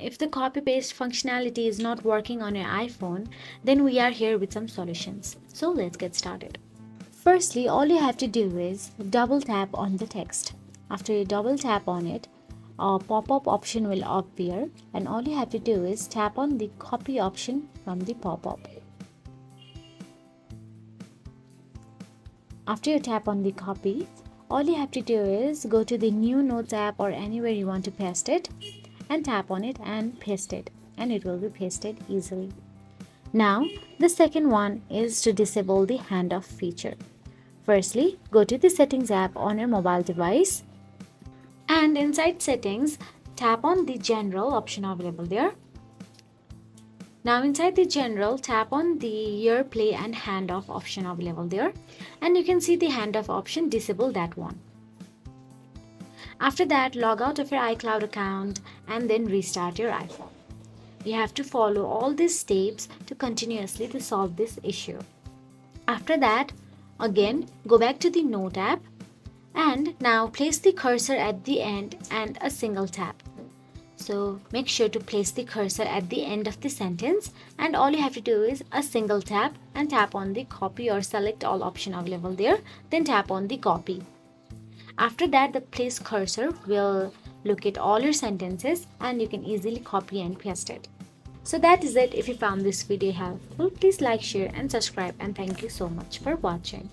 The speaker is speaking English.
if the copy paste functionality is not working on your iPhone, then we are here with some solutions. So let's get started. Firstly, all you have to do is double tap on the text. After you double tap on it, a pop-up option will appear, and all you have to do is tap on the copy option from the pop-up. After you tap on the copy, all you have to do is go to the new notes app or anywhere you want to paste it and tap on it and paste it, and it will be pasted easily. Now, the second one is to disable the handoff feature. Firstly, go to the settings app on your mobile device, and inside settings, tap on the general option available there. Now inside the general, tap on the AirPlay and handoff option available there, and you can see the handoff option, disable that one. After that, log out of your iCloud account and then restart your iPhone. You have to follow all these steps to continuously to solve this issue. After that, again go back to the Note app, and now place the cursor at the end and a single tap. So make sure to place the cursor at the end of the sentence, and all you have to do is a single tap and tap on the copy or select all option available there, then tap on the copy. After that, the place cursor will look at all your sentences and you can easily copy and paste it. So that is it. If you found this video helpful, please like, share and subscribe, and thank you so much for watching.